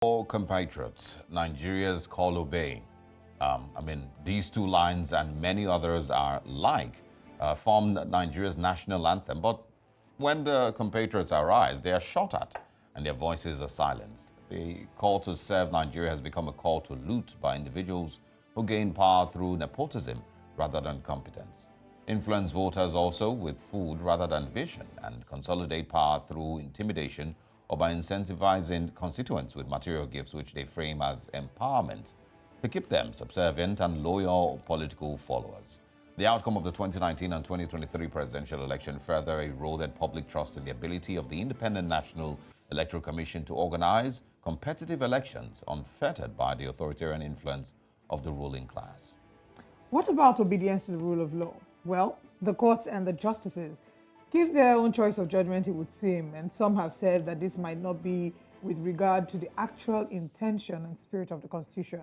For compatriots, Nigeria's call obey. These two lines and many others are form Nigeria's national anthem. But when the compatriots arise, they are shot at and their voices are silenced. The call to serve Nigeria has become a call to loot by individuals who gain power through nepotism rather than competence. Influence voters also with food rather than vision, and consolidate power through intimidation or by incentivizing constituents with material gifts which they frame as empowerment to keep them subservient and loyal political followers. The outcome of the 2019 and 2023 presidential election further eroded public trust in the ability of the Independent National Electoral Commission to organize competitive elections unfettered by the authoritarian influence of the ruling class. What about obedience to the rule of law? Well, the courts and the justices give their own choice of judgment, it would seem, and some have said that this might not be with regard to the actual intention and spirit of the Constitution.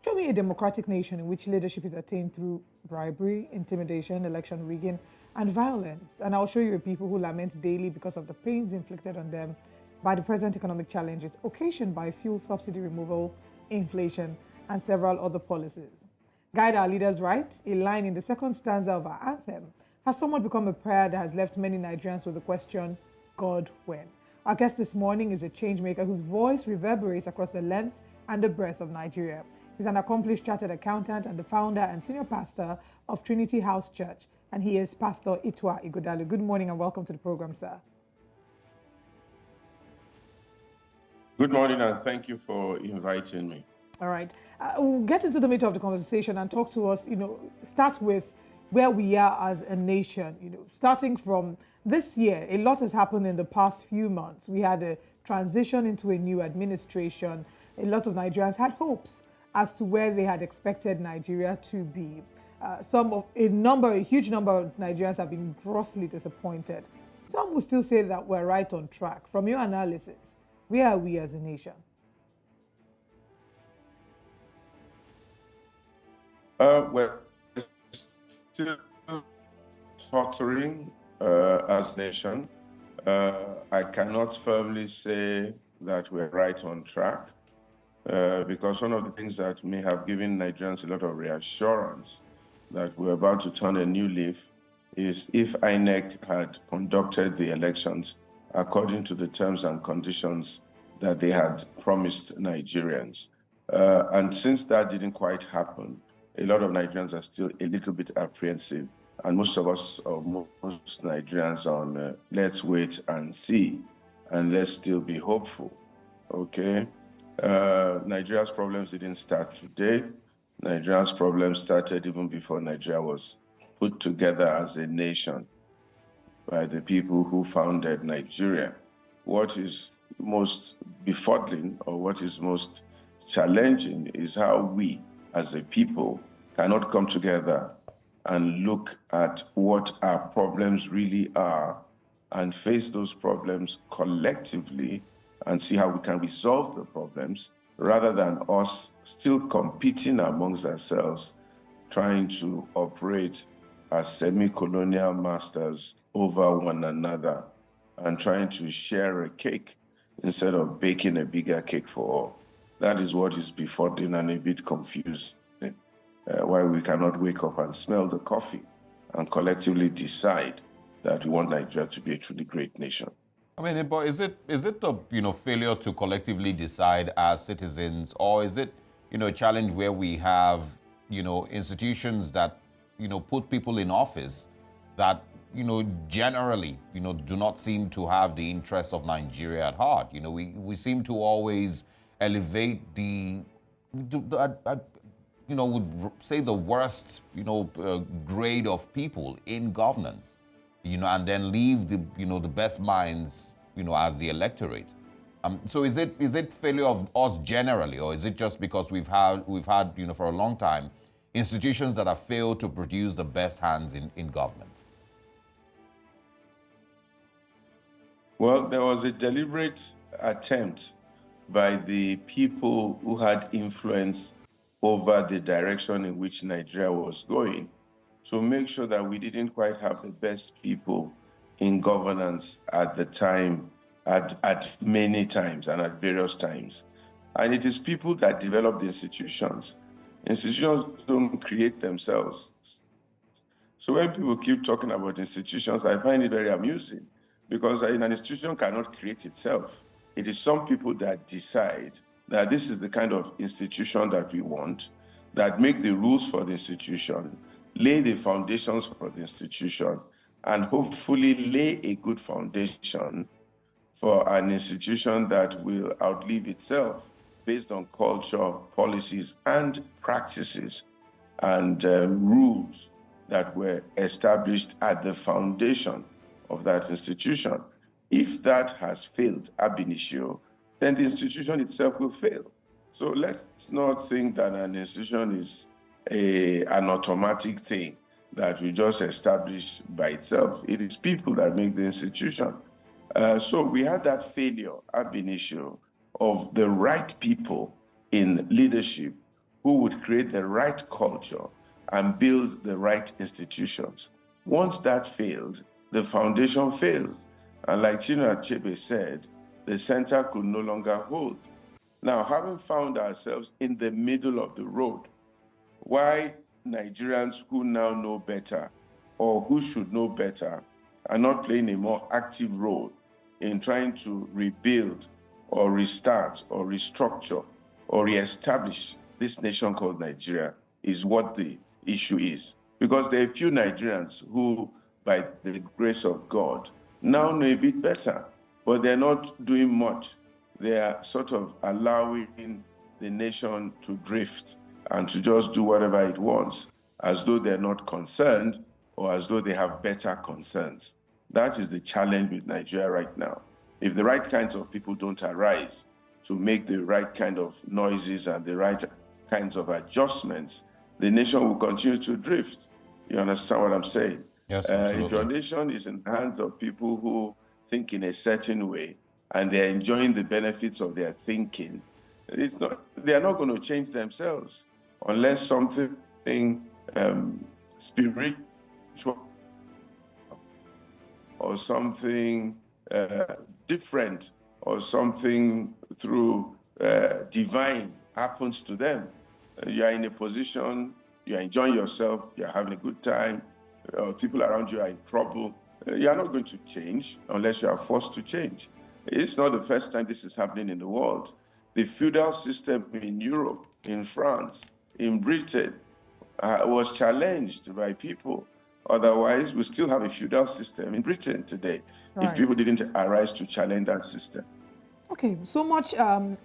Show me a democratic nation in which leadership is attained through bribery, intimidation, election rigging, and violence. And I'll show you a people who lament daily because of the pains inflicted on them by the present economic challenges occasioned by fuel subsidy removal, inflation, and several other policies. Guide our leaders right, a line in the second stanza of our anthem, has somewhat become a prayer that has left many Nigerians with the question, God when? Our guest this morning is a change maker whose voice reverberates across the length and the breadth of Nigeria. He's an accomplished chartered accountant and the founder and senior pastor of Trinity House Church, and he is Pastor Ituah Ighodalo. Good morning and welcome to the program, sir. Good morning and thank you for inviting me. All right. We'll get into the meat of the conversation and talk to us, start with where we are as a nation. Starting from this year, a lot has happened in the past few months. We had a transition into a new administration. A lot of Nigerians had hopes as to where they had expected Nigeria to be. A huge number of Nigerians have been grossly disappointed. Some will still say that we're right on track. From your analysis, where are we as a nation? We're still tottering as a nation. I cannot firmly say that we're right on track because one of the things that may have given Nigerians a lot of reassurance that we're about to turn a new leaf is if INEC had conducted the elections according to the terms and conditions that they had promised Nigerians. And since that didn't quite happen, a lot of Nigerians are still a little bit apprehensive. And most of us, or most Nigerians, on let's wait and see, and let's still be hopeful, okay? Nigeria's problems didn't start today. Nigeria's problems started even before Nigeria was put together as a nation by the people who founded Nigeria. What is most befuddling, or what is most challenging, is how we, as a people, cannot come together and look at what our problems really are and face those problems collectively and see how we can resolve the problems rather than us still competing amongst ourselves, trying to operate as semi-colonial masters over one another and trying to share a cake instead of baking a bigger cake for all. That is what is befuddling and a bit confusing. Why we cannot wake up and smell the coffee and collectively decide that we want Nigeria to be a truly great nation. But is it the failure to collectively decide as citizens, or is it a challenge where we have institutions that put people in office that generally do not seem to have the interest of Nigeria at heart? We seem to always elevate would say the worst, grade of people in governance, and then leave the best minds, as the electorate. So is it failure of us generally, or is it just because we've had for a long time institutions that have failed to produce the best hands in government? Well, there was a deliberate attempt by the people who had influence over the direction in which Nigeria was going to make sure that we didn't quite have the best people in governance at the time, at many times and at various times. And it is people that develop the institutions. Institutions don't create themselves. So when people keep talking about institutions, I find it very amusing because an institution cannot create itself. It is some people that decide that this is the kind of institution that we want, that make the rules for the institution, lay the foundations for the institution, and hopefully lay a good foundation for an institution that will outlive itself based on culture, policies, and practices and rules that were established at the foundation of that institution. If that has failed ab initio, then the institution itself will fail. So let's not think that an institution is an automatic thing that we just establish by itself. It is people that make the institution. So we had that failure ab initio of the right people in leadership who would create the right culture and build the right institutions. Once that failed, the foundation failed. And like Chinua Achebe said, the center could no longer hold. Now, having found ourselves in the middle of the road, why Nigerians who now know better or who should know better are not playing a more active role in trying to rebuild or restart or restructure or reestablish this nation called Nigeria is what the issue is. Because there are few Nigerians who, by the grace of God, now know a bit better, but they're not doing much. They are sort of allowing the nation to drift and to just do whatever it wants, as though they're not concerned or as though they have better concerns. That is the challenge with Nigeria right now. If the right kinds of people don't arise to make the right kind of noises and the right kinds of adjustments, the nation will continue to drift. You understand what I'm saying? Yes, absolutely. If your nation is in the hands of people who think in a certain way and they're enjoying the benefits of their thinking, they are not going to change themselves unless something spiritual or something different or something through divine happens to them. You are in a position, you are enjoying yourself, you are having a good time, people around you are in trouble. You are not going to change unless you are forced to change. It's not the first time this is happening in the world. The feudal system in Europe, in France, in Britain, was challenged by people. Otherwise, we still have a feudal system in Britain today, if people didn't arise to challenge that system. Okay, so much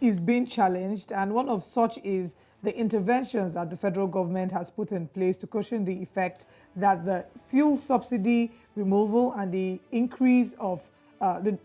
is being challenged, and one of such is the interventions that the federal government has put in place to cushion the effect that the fuel subsidy removal and the increase of the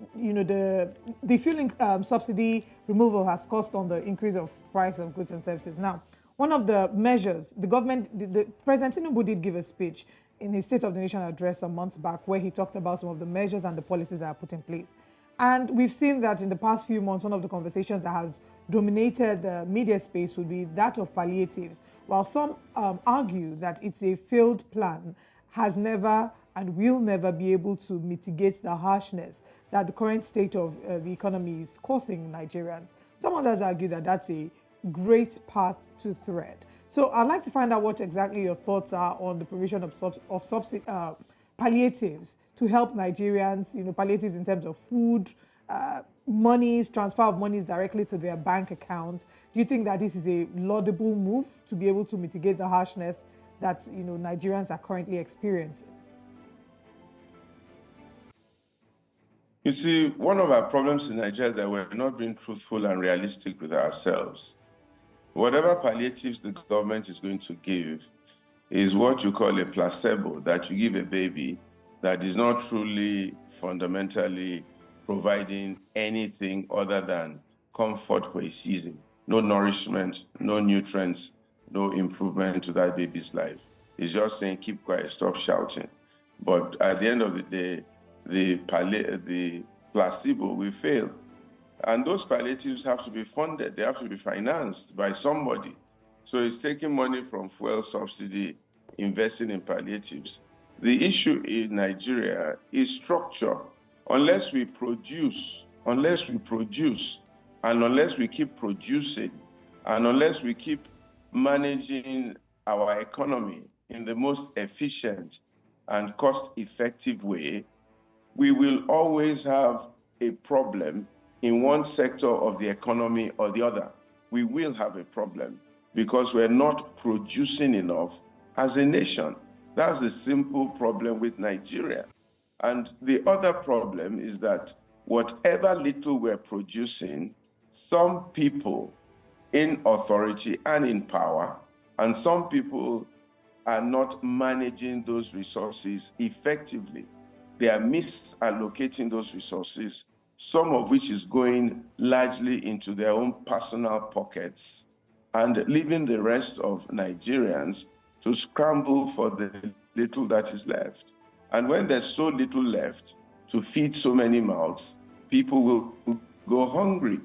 fuel subsidy removal has caused on the increase of price of goods and services. Now, one of the measures, the government, the President Tinubu did give a speech in his State of the Nation address some months back where he talked about some of the measures and the policies that are put in place. And we've seen that in the past few months, one of the conversations that has dominated the media space would be that of palliatives. While some argue that it's a failed plan, has never and will never be able to mitigate the harshness that the current state of the economy is causing Nigerians. Some others argue that that's a great path to thread. So I'd like to find out what exactly your thoughts are on the provision of palliatives to help Nigerians, palliatives in terms of food, monies, transfer of monies directly to their bank accounts. Do you think that this is a laudable move to be able to mitigate the harshness that Nigerians are currently experiencing? You see, one of our problems in Nigeria is that we're not being truthful and realistic with ourselves. Whatever palliatives the government is going to give is what you call a placebo that you give a baby that is not truly fundamentally providing anything other than comfort for a season. No nourishment, no nutrients, no improvement to that baby's life. It's just saying, keep quiet, stop shouting. But at the end of the day, the placebo will fail. And those palliatives have to be funded. They have to be financed by somebody. So it's taking money from fuel subsidy, investing in palliatives. The issue in Nigeria is structure. Unless we produce And unless we keep producing, and unless we keep managing our economy in the most efficient and cost-effective way, we will always have a problem in one sector of the economy or the other. We will have a problem because we're not producing enough as a nation. That's the simple problem with Nigeria. And the other problem is that whatever little we're producing, some people in authority and in power, and some people are not managing those resources effectively. They are misallocating those resources, some of which is going largely into their own personal pockets and leaving the rest of Nigerians to scramble for the little that is left. And when there's so little left to feed so many mouths, people will go hungry.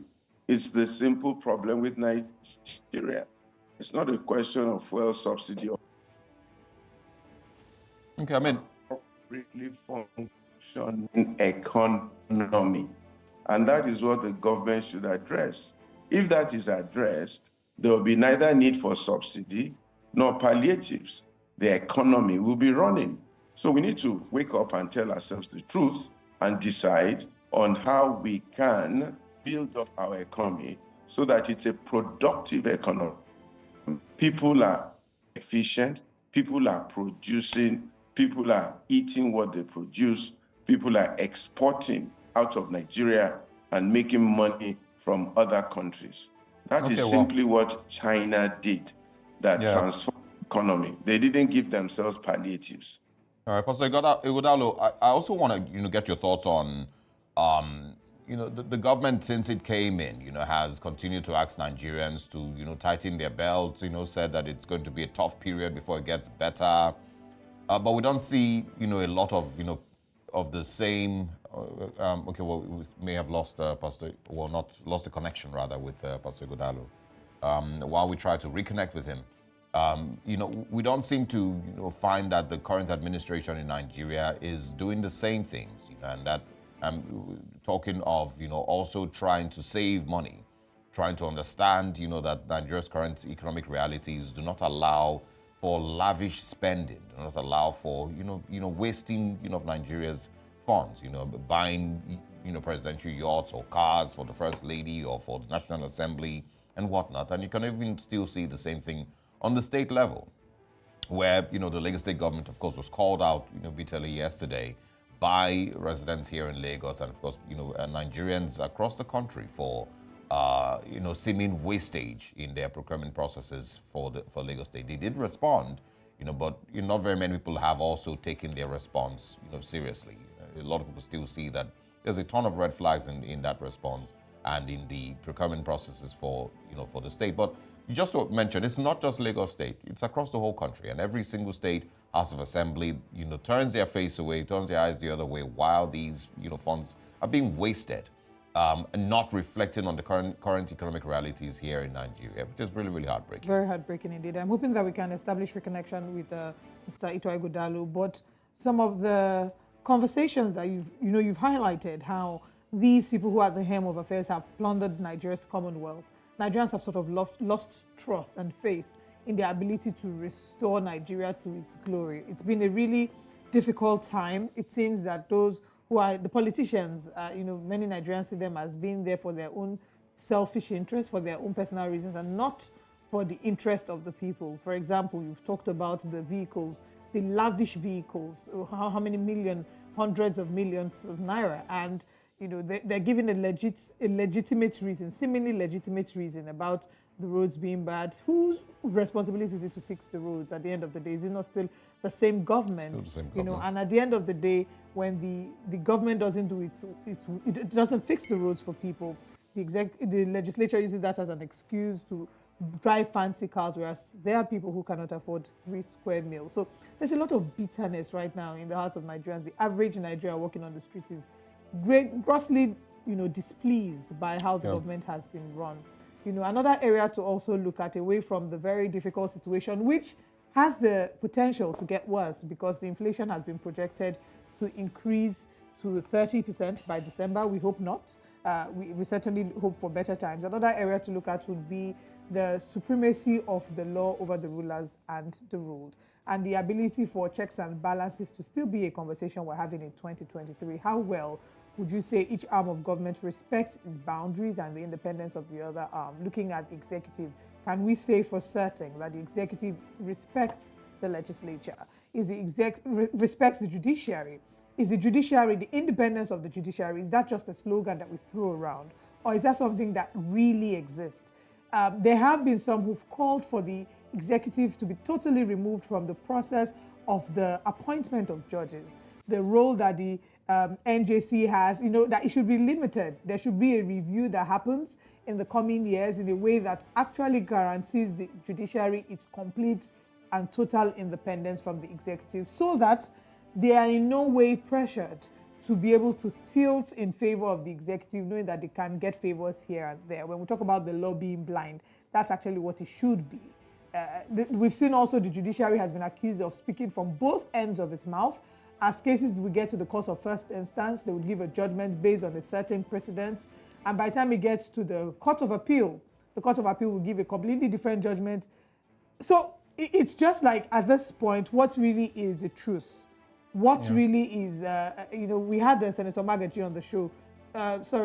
It's the simple problem with Nigeria. It's not a question of fuel subsidy. Okay, I mean, Really functioning economy. And that is what the government should address. If that is addressed, there will be neither need for subsidy nor palliatives. The economy will be running. So we need to wake up and tell ourselves the truth and decide on how we can build up our economy so that it's a productive economy. People are efficient, people are producing, people are eating what they produce, people are exporting out of Nigeria and making money from other countries. That is simply what China did that transformed the economy. They didn't give themselves palliatives. All right, Pastor Ighodalo, I also want to get your thoughts on the government, since it came in, has continued to ask Nigerians to, tighten their belts, said that it's going to be a tough period before it gets better. But we don't see, a lot of, of the same, we may have lost not lost the connection, rather, with Pastor Ighodalo. While we try to reconnect with him, we don't seem to, find that the current administration in Nigeria is doing the same things, and that talking of, also trying to save money, trying to understand, that Nigeria's current economic realities do not allow for lavish spending, do not allow for, wasting, of Nigeria's funds, buying, presidential yachts or cars for the First Lady or for the National Assembly and whatnot. And you can even still see the same thing on the state level, where, the Lagos State government, of course, was called out, bitterly yesterday by residents here in Lagos and, of course, Nigerians across the country for, seeming wastage in their procurement processes for Lagos State. They did respond, but not very many people have also taken their response, seriously. A lot of people still see that there's a ton of red flags in that response and in the procurement processes for the state. But just to mention, it's not just Lagos State; it's across the whole country, and every single state House of Assembly, turns their face away, turns their eyes the other way, while these, funds are being wasted, and not reflecting on the current economic realities here in Nigeria, which is really, really heartbreaking. Very heartbreaking indeed. I'm hoping that we can establish reconnection with Mr. Ituah Ighodalo, but some of the conversations that you've highlighted, how these people who are at the helm of affairs have plundered Nigeria's commonwealth. Nigerians have sort of lost trust and faith in their ability to restore Nigeria to its glory. It's been a really difficult time. It seems that those who are the politicians, many Nigerians see them as being there for their own selfish interests, for their own personal reasons, and not for the interest of the people. For example, you've talked about the vehicles, the lavish vehicles, how many million, hundreds of millions of naira, and they're given a legitimate reason, seemingly legitimate reason about the roads being bad. Whose responsibility is it to fix the roads at the end of the day? Is it not still the same government? Still the same government. And at the end of the day, when the government doesn't do it doesn't fix the roads for people, the legislature uses that as an excuse to drive fancy cars, whereas there are people who cannot afford 3 square meals. So there's a lot of bitterness right now in the hearts of Nigerians. The average Nigerian walking on the streets is grossly, displeased by how the government has been run. Another area to also look at, away from the very difficult situation, which has the potential to get worse because the inflation has been projected to increase to 30% by December. We hope not. We certainly hope for better times. Another area to look at would be the supremacy of the law over the rulers and the ruled, and the ability for checks and balances to still be a conversation we're having in 2023. How well would you say each arm of government respects its boundaries and the independence of the other arm? Looking at the executive, can we say for certain that the executive respects the legislature? Is the respects the judiciary? Is the judiciary, the independence of the judiciary, is that just a slogan that we throw around? Or is that something that really exists? There have been some who've called for the executive to be totally removed from the process of the appointment of judges. The role that the NJC has, that it should be limited. There should be a review that happens in the coming years in a way that actually guarantees the judiciary its complete and total independence from the executive, so that they are in no way pressured to be able to tilt in favor of the executive, knowing that they can get favors here and there. When we talk about the law being blind, that's actually what it should be. We've seen also the judiciary has been accused of speaking from both ends of its mouth. As cases will get to the court of first instance, they would give a judgment based on a certain precedent. And by the time it gets to the Court of Appeal, the Court of Appeal will give a completely different judgment. So it's just like, at this point, what really is the truth? What really is, we had the Senator Magaji on the show,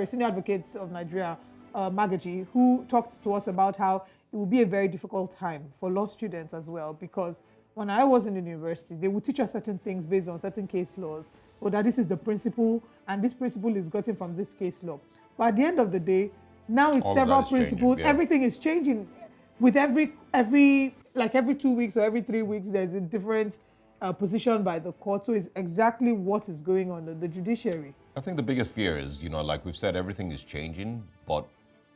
Senior Advocate of Nigeria, Magaji, who talked to us about how it will be a very difficult time for law students as well, because when I was in the university, they would teach us certain things based on certain case laws, or that this is the principle, and this principle is gotten from this case law. But at the end of the day, now it's several principles, everything is changing. With every 2 weeks or every 3 weeks, there's a different position by the court. So it's exactly what is going on in the judiciary. I think the biggest fear is, like we've said, everything is changing, but,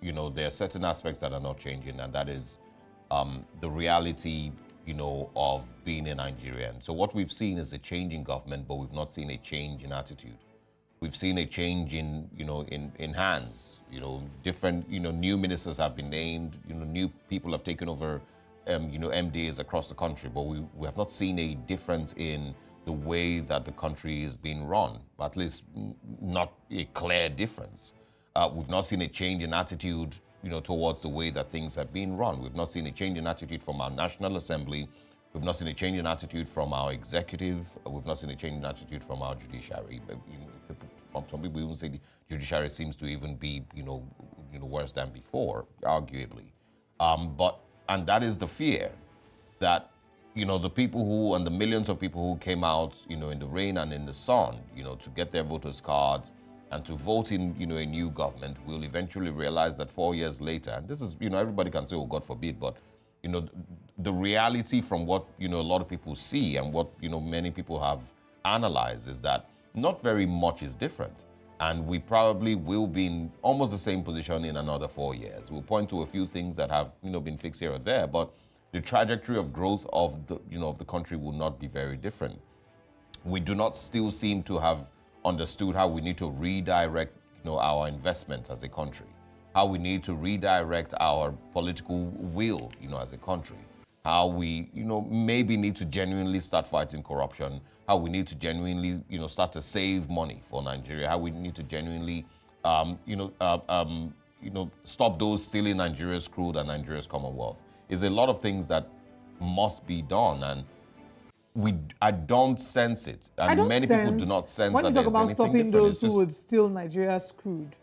there are certain aspects that are not changing, and that is the reality, of being a Nigerian. So what we've seen is a change in government, but we've not seen a change in attitude. We've seen a change in, in hands, different, new ministers have been named, new people have taken over MDAs across the country, but we have not seen a difference in the way that the country is being run, at least not a clear difference. We've not seen a change in attitude, towards the way that things have been run. We've not seen a change in attitude from our National Assembly. We've not seen a change in attitude from our executive. We've not seen a change in attitude from our judiciary. Some people even say the judiciary seems to even be, worse than before, arguably. And that is the fear that, the people who, and the millions of people who came out, in the rain and in the sun, to get their voters' cards and to vote in, a new government will eventually realize that 4 years later, and this is, everybody can say, oh, God forbid, but, the reality from what, a lot of people see and what, many people have analyzed is that not very much is different. And we probably will be in almost the same position in another 4 years. We'll point to a few things that have, been fixed here or there, but the trajectory of growth of the, of the country will not be very different. We do not still seem to have understood how we need to redirect, our investment as a country, how we need to redirect our political will, as a country, how we, maybe need to genuinely start fighting corruption, how we need to genuinely, start to save money for Nigeria, how we need to genuinely, stop those stealing Nigeria's crude and Nigeria's commonwealth. Is a lot of things that must be done, and I don't sense it, and many people do not sense when that. When you talk about stopping those who would steal Nigeria's crude,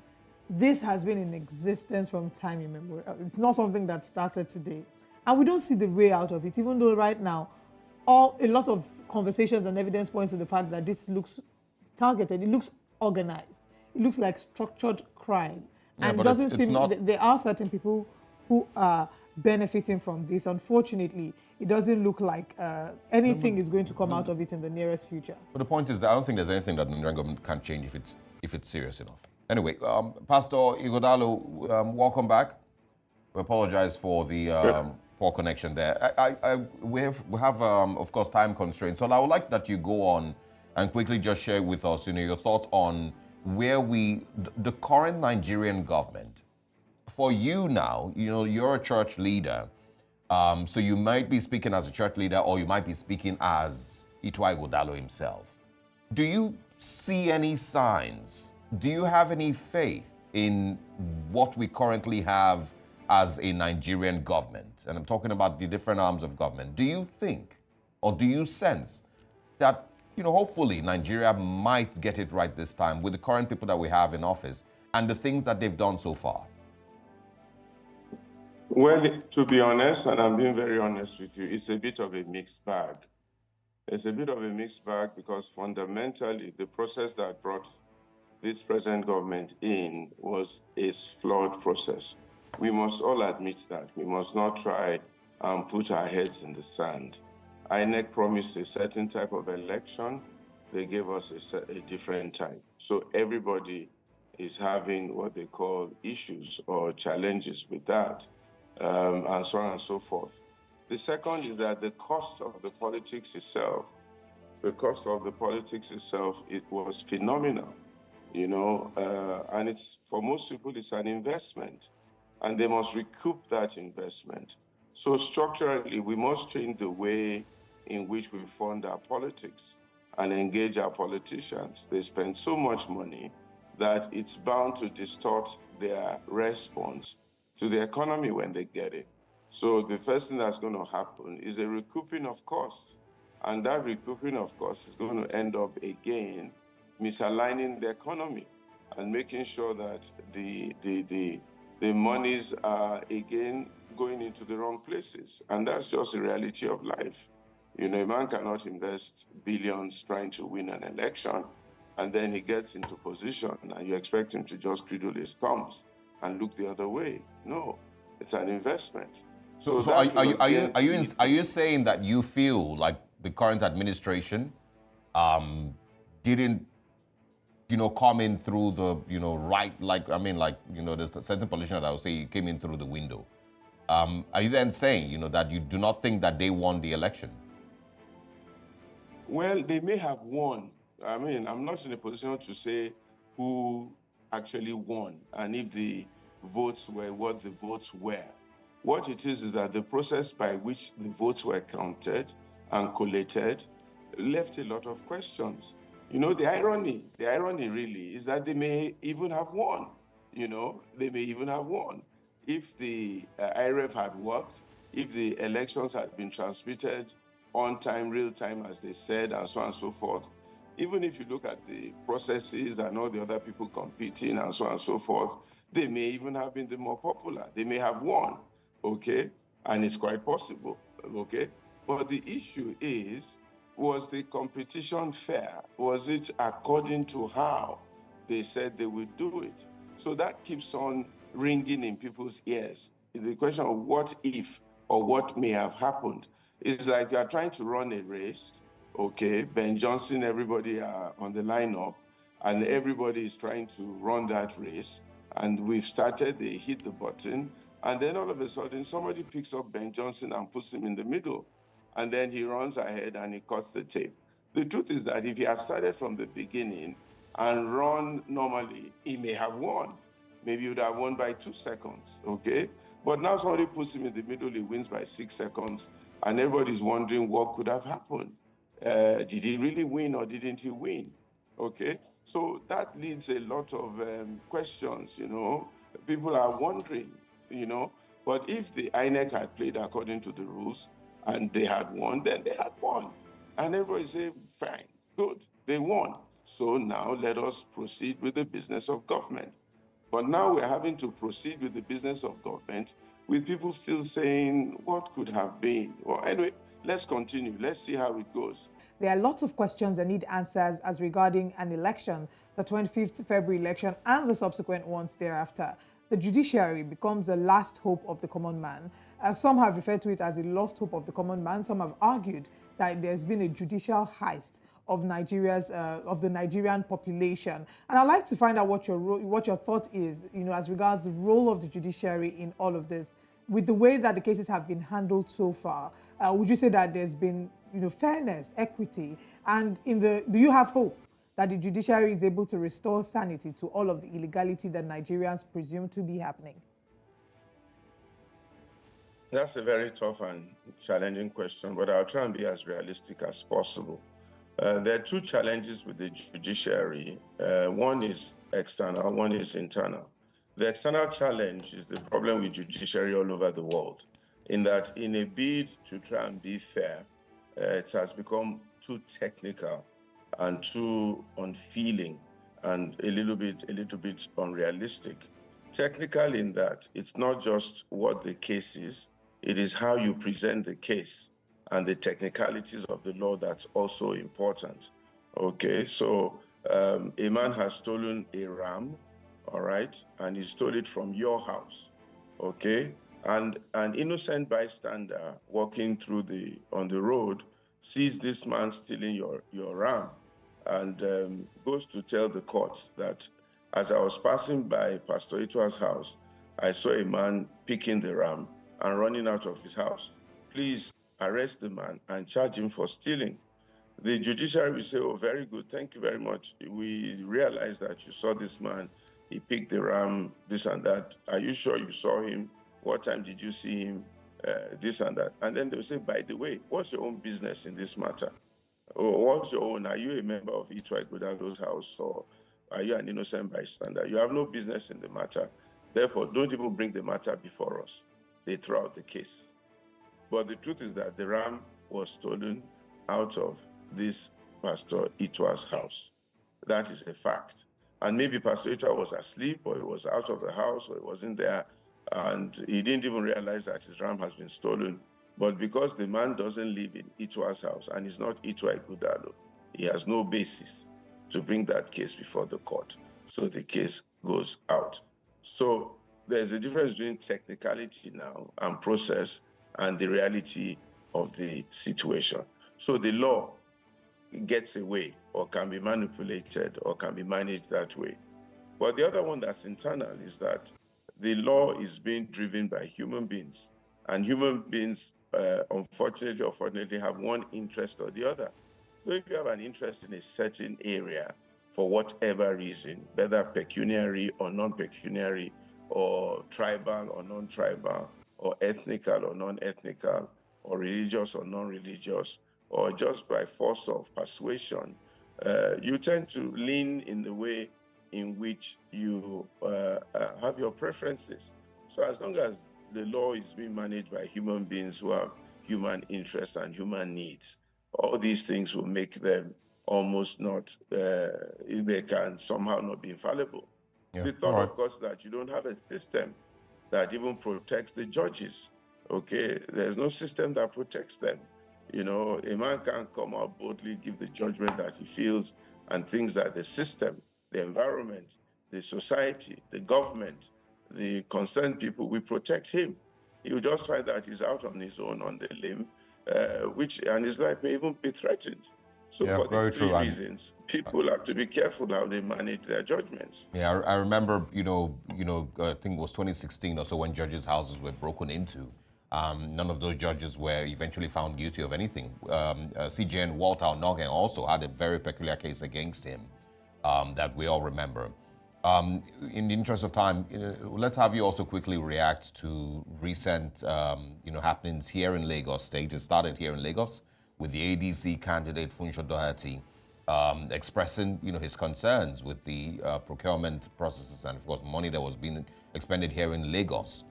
this has been in existence from time immemorial. It's not something that started today. And we don't see the way out of it, even though right now, a lot of conversations and evidence points to the fact that this looks targeted, it looks organized, it looks like structured crime. Yeah, and it doesn't seem, there are certain people who are benefiting from this. Unfortunately, it doesn't look like anything is going to come out of it in the nearest future. But the point is that I don't think there's anything that the Nigerian government can't change if it's serious enough. Anyway, Pastor Ighodalo, welcome back. We apologize for the poor connection there. We have of course, time constraints. So I would like that you go on and quickly just share with us, your thoughts on where the current Nigerian government, for you now, you're a church leader, so you might be speaking as a church leader, or you might be speaking as Ituah Ighodalo himself. Do you see any signs? Do you have any faith in what we currently have as a Nigerian government? And I'm talking about the different arms of government. Do you think, or do you sense that, hopefully Nigeria might get it right this time with the current people that we have in office and the things that they've done so far? Well, to be honest, and I'm being very honest with you, it's a bit of a mixed bag. It's a bit of a mixed bag because fundamentally the process that brought this present government in was a flawed process. We must all admit that. We must not try and put our heads in the sand. INEC promised a certain type of election. They gave us a different type. So everybody is having what they call issues or challenges with that, and so on and so forth. The second is that the cost of the politics itself, it was phenomenal, and it's, for most people, it's an investment, and they must recoup that investment. So structurally, we must change the way in which we fund our politics and engage our politicians. They spend so much money that it's bound to distort their response to the economy when they get it. So the first thing that's going to happen is a recouping of costs. And that recouping of costs is going to end up again misaligning the economy and making sure that the monies are again going into the wrong places. And that's just the reality of life. A man cannot invest billions trying to win an election, and then he gets into position and you expect him to just twiddle his thumbs and look the other way. No, it's an investment. So are you saying that you feel like the current administration didn't, come in through the, right, there's a certain politician that I would say came in through the window. Are you then saying, that you do not think that they won the election? Well, they may have won. I'm not in a position to say who actually won and if the votes were what the votes were. What it is that the process by which the votes were counted and collated left a lot of questions. The irony really is that they may even have won. They may even have won. If the IREF had worked, if the elections had been transmitted on time, real time, as they said, and so on and so forth, even if you look at the processes and all the other people competing and so on and so forth, they may even have been the more popular. They may have won, okay? And it's quite possible, okay? But the issue is, was the competition fair? Was it according to how they said they would do it? So that keeps on ringing in people's ears. The question of what if or what may have happened. It's like you are trying to run a race, okay? Ben Johnson, everybody are on the lineup, and everybody is trying to run that race. And we've started, they hit the button, and then all of a sudden, somebody picks up Ben Johnson and puts him in the middle. And then he runs ahead and he cuts the tape. The truth is that if he had started from the beginning and run normally, he may have won. Maybe he would have won by 2 seconds, okay? But now somebody puts him in the middle, he wins by 6 seconds, and everybody's wondering what could have happened. Did he really win or didn't he win? Okay, so that leads a lot of questions, People are wondering, But if the INEC had played according to the rules and they had won, then they had won. And everybody say, fine, good, they won. So now let us proceed with the business of government. But now we're having to proceed with the business of government with people still saying what could have been. Well, anyway, let's continue. Let's see how it goes. There are lots of questions that need answers as regarding an election, the 25th February election and the subsequent ones thereafter. The judiciary becomes the last hope of the common man. Some have referred to it as the lost hope of the common man. Some have argued that there's been a judicial heist of the Nigerian population. And I'd like to find out what your thought is, as regards the role of the judiciary in all of this. With the way that the cases have been handled so far, would you say that there's been, fairness, equity, and do you have hope that the judiciary is able to restore sanity to all of the illegality that Nigerians presume to be happening? That's a very tough and challenging question, but I'll try and be as realistic as possible. There are two challenges with the judiciary. One is external, one is internal. The external challenge is the problem with judiciary all over the world, in that in a bid to try and be fair, it has become too technical and too unfeeling and a little bit unrealistic. Technical in that it's not just what the case is, it is how you present the case and the technicalities of the law that's also important. Okay, so a man has stolen a ram, all right, and he stole it from your house, okay, and an innocent bystander walking on the road sees this man stealing your ram and goes to tell the court that as I was passing by Pastor Ituah's house, I saw a man picking the ram and running out of his house. Please arrest the man and charge him for stealing. The judiciary will say, oh, very good, thank you very much. We realize that you saw this man, he picked the ram, this and that. Are you sure you saw him? What time did you see him? This and that. And then they'll say, by the way, what's your own business in this matter? What's your own? Are you a member of Ituah Ighodalo's house, or are you an innocent bystander? You have no business in the matter. Therefore, don't even bring the matter before us. They throw out the case. But the truth is that the ram was stolen out of this Pastor Ituah's house. That is a fact. And maybe Pastor Ituah was asleep, or he was out of the house, or he wasn't there, and he didn't even realize that his ram has been stolen. But because the man doesn't live in Ituah's house and is not Ituah Ighodalo, he has no basis to bring that case before the court. So the case goes out. So there's a difference between technicality now and process and the reality of the situation. So the law gets away or can be manipulated or can be managed that way. But the other one that's internal is that the law is being driven by human beings, and human beings, unfortunately or fortunately, have one interest or the other. So if you have an interest in a certain area for whatever reason, whether pecuniary or non-pecuniary, or tribal or non-tribal, or ethnical or non-ethnical, or religious or non-religious, or just by force of persuasion, you tend to lean in the way in which you have your preferences. So as long as the law is being managed by human beings who have human interests and human needs, all these things will make them almost not, they can somehow not be infallible. Yeah. The thought, of course, that you don't have a system that even protects the judges. Okay, there's no system that protects them. You know, a man can't come out boldly, give the judgment that he feels, and thinks that the system, the environment, the society, the government, the concerned people will protect him. He will just find that he's out on his own on the limb, and his life may even be threatened. So for these three reasons, people have to be careful how they manage their judgments. Yeah, I remember, I think it was 2016 or so when judges' houses were broken into. None of those judges were eventually found guilty of anything. CJN Walter Onogen also had a very peculiar case against him that we all remember. In the interest of time, let's have you also quickly react to recent, happenings here in Lagos State. It started here in Lagos with the ADC candidate Funsho Doherty expressing, his concerns with the procurement processes and, of course, money that was being expended here in Lagos.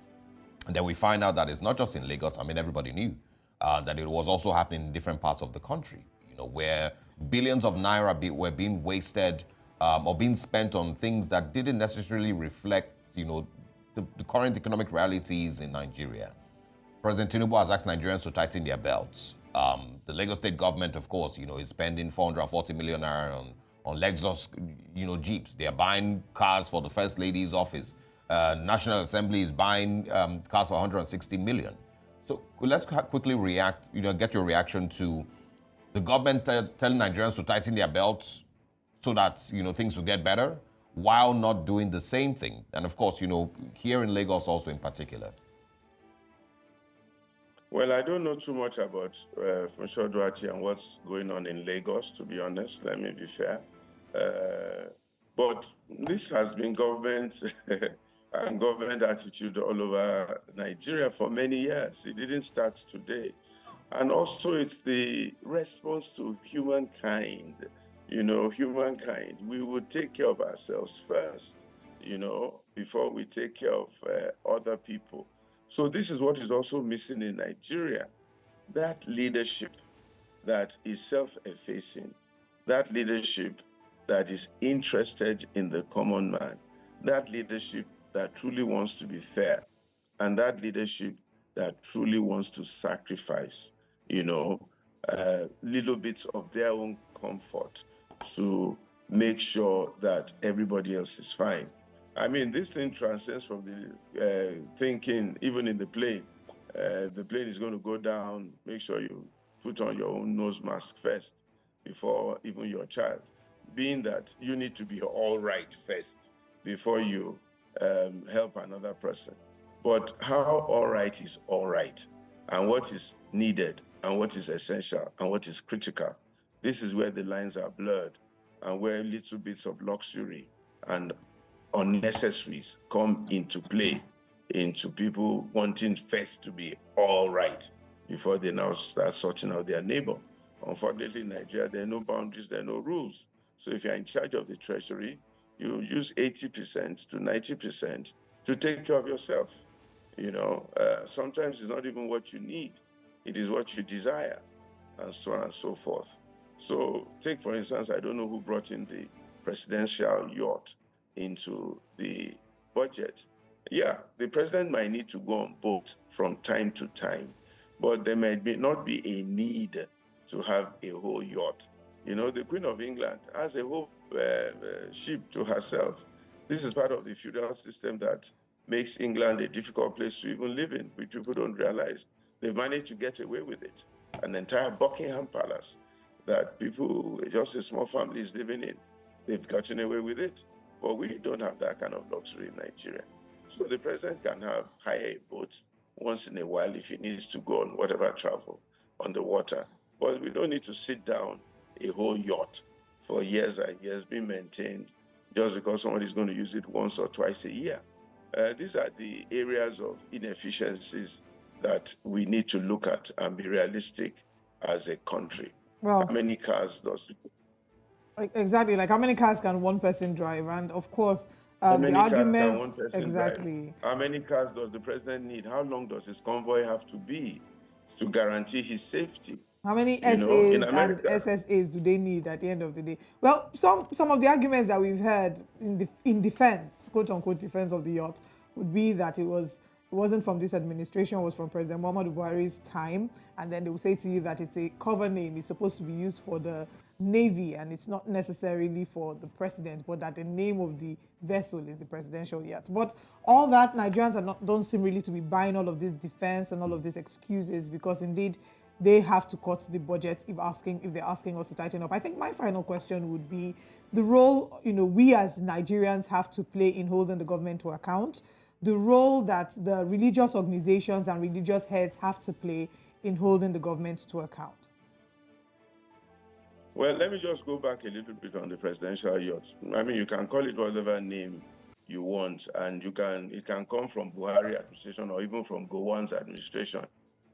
And then we find out that it's not just in Lagos. I mean, everybody knew that it was also happening in different parts of the country, where billions of naira were being wasted or being spent on things that didn't necessarily reflect, the current economic realities in Nigeria. President Tinubu has asked Nigerians to tighten their belts. The Lagos State government, of course, is spending 440 million naira on Lexus, Jeeps. They are buying cars for the First Lady's office. National Assembly is buying cars for 160 million. So let's quickly react, get your reaction to the government telling Nigerians to tighten their belts so that, things will get better while not doing the same thing. And of course, here in Lagos also in particular. Well, I don't know too much about Funsho Doherty and what's going on in Lagos, to be honest. Let me be fair. But this has been government and government attitude all over Nigeria for many years. It didn't start today. And also it's the response to humankind. Humankind, we would take care of ourselves first, before we take care of other people. So this is what is also missing in Nigeria, that leadership that is self-effacing, that leadership that is interested in the common man, that leadership that truly wants to be fair, and that leadership that truly wants to sacrifice, little bits of their own comfort to make sure that everybody else is fine. I mean, this thing transcends from the thinking, even in the plane. The plane is going to go down, make sure you put on your own nose mask first before even your child, being that you need to be all right first before you help another person. But how all right is all right, and what is needed, and what is essential, and what is critical, this is where the lines are blurred, and where little bits of luxury and unnecessaries come into play, into people wanting first to be all right before they now start sorting out their neighbor. Unfortunately, in Nigeria, there are no boundaries, there are no rules. So if you're in charge of the treasury, you use 80% to 90% to take care of yourself. Sometimes it's not even what you need, it is what you desire, and so on and so forth. So take, for instance, I don't know who brought in the presidential yacht into the budget. Yeah, the president might need to go on boat from time to time, but there might not be a need to have a whole yacht. The Queen of England has a whole ship to herself. This is part of the feudal system that makes England a difficult place to even live in, which people don't realize. They've managed to get away with it. An entire Buckingham Palace that people, just a small family, is living in. They've gotten away with it. But we don't have that kind of luxury in Nigeria. So the president can hire a boat once in a while if he needs to go on whatever travel on the water. But we don't need to sit down a whole yacht for years and years being maintained just because somebody's going to use it once or twice a year. These are the areas of inefficiencies that we need to look at and be realistic as a country. Well, How many cars does exactly, like how many cars can one person drive? And of course, How the many cars can arguments, one person drive? exactly. How many cars does the president need? How long does his convoy have to be to guarantee his safety? How many In SAs and America, SSAs do they need at the end of the day? Well, some of the arguments that we've heard in defense, quote unquote defense of the yacht, would be that it wasn't from this administration, it was from President Muhammadu Buhari's time, and then they will say to you that it's a cover name, it's supposed to be used for the Navy, and it's not necessarily for the president, but that the name of the vessel is the presidential yacht. But all that, Nigerians don't seem really to be buying all of this defense and all of these excuses, because indeed they have to cut the budget if they're asking us to tighten up. I think my final question would be the role we as Nigerians have to play in holding the government to account, the role that the religious organizations and religious heads have to play in holding the government to account. well, let me just go back a little bit on the presidential yacht. I mean, you can call it whatever name you want, and it can come from Buhari administration or even from Gowon's administration.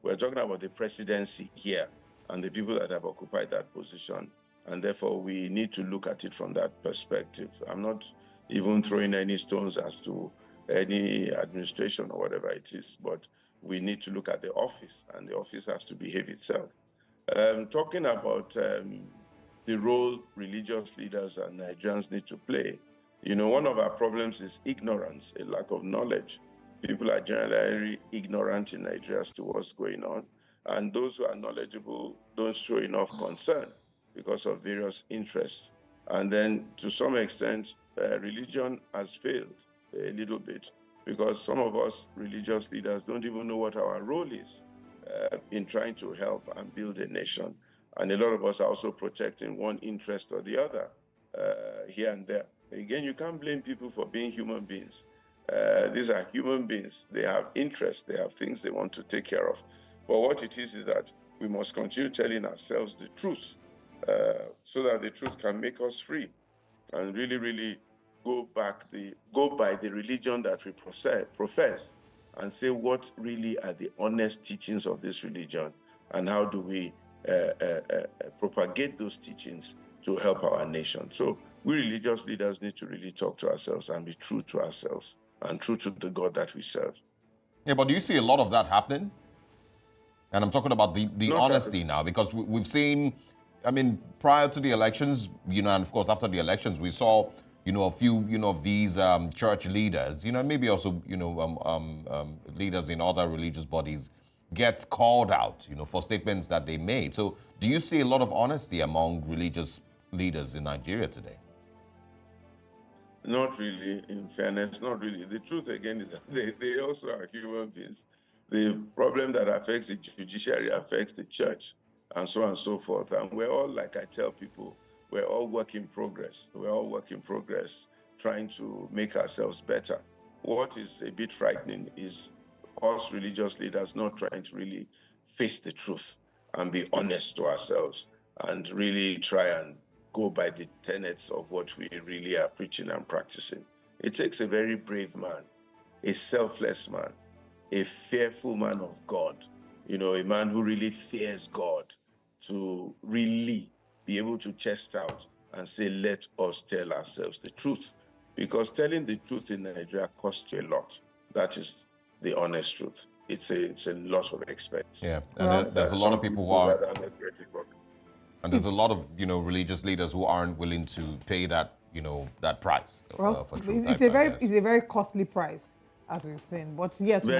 We're talking about the presidency here and the people that have occupied that position. And therefore, we need to look at it from that perspective. I'm not even throwing any stones as to any administration or whatever it is, but we need to look at the office, and the office has to behave itself. Talking about the role religious leaders and Nigerians need to play, one of our problems is ignorance, a lack of knowledge. People are generally ignorant in Nigeria as to what's going on, and those who are knowledgeable don't show enough concern because of various interests. And then, to some extent, religion has failed a little bit because some of us religious leaders don't even know what our role is in trying to help and build a nation. And a lot of us are also protecting one interest or the other here and there. Again, you can't blame people for being human beings. These are human beings. They have interests. They have things they want to take care of. But what it is that we must continue telling ourselves the truth so that the truth can make us free and really, really go by the religion that we profess and say what really are the honest teachings of this religion and how do we propagate those teachings to help our nation. So we religious leaders need to really talk to ourselves and be true to ourselves and true to the God that we serve. Yeah, but do you see a lot of that happening? And I'm talking about the Not honesty now, because we've seen, I mean, prior to the elections, and of course after the elections, we saw, a few, of these church leaders, maybe also, leaders in other religious bodies get called out, for statements that they made. So do you see a lot of honesty among religious leaders in Nigeria today? Not really, in fairness, not really. The truth, again, is that they also are human beings. The problem that affects the judiciary affects the church, and so on and so forth. And we're all, like I tell people, we're all work in progress. We're all work in progress, trying to make ourselves better. What is a bit frightening is us religious leaders not trying to really face the truth and be honest to ourselves and really try and go by the tenets of what we really are preaching and practicing. It takes a very brave man, a selfless man, a fearful man of God, a man who really fears God, to really be able to chest out and say, let us tell ourselves the truth. Because telling the truth in Nigeria costs you a lot. That is the honest truth. It's a loss of expense. Yeah, and there's a lot of people who are, and there's a lot of religious leaders who aren't willing to pay that that price. Well, for truth, it's a very costly price, as we've seen. But yes, we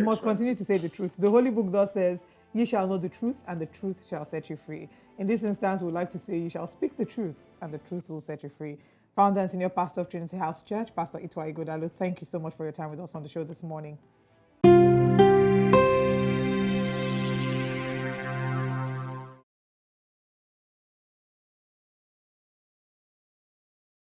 must continue to say the truth. The Holy Book thus says, "Ye shall know the truth, and the truth shall set you free." In this instance, we'd like to say, "You shall speak the truth, and the truth will set you free." Founder and senior pastor of Trinity House Church, Pastor Ituah Ighodalo, thank you so much for your time with us on the show this morning.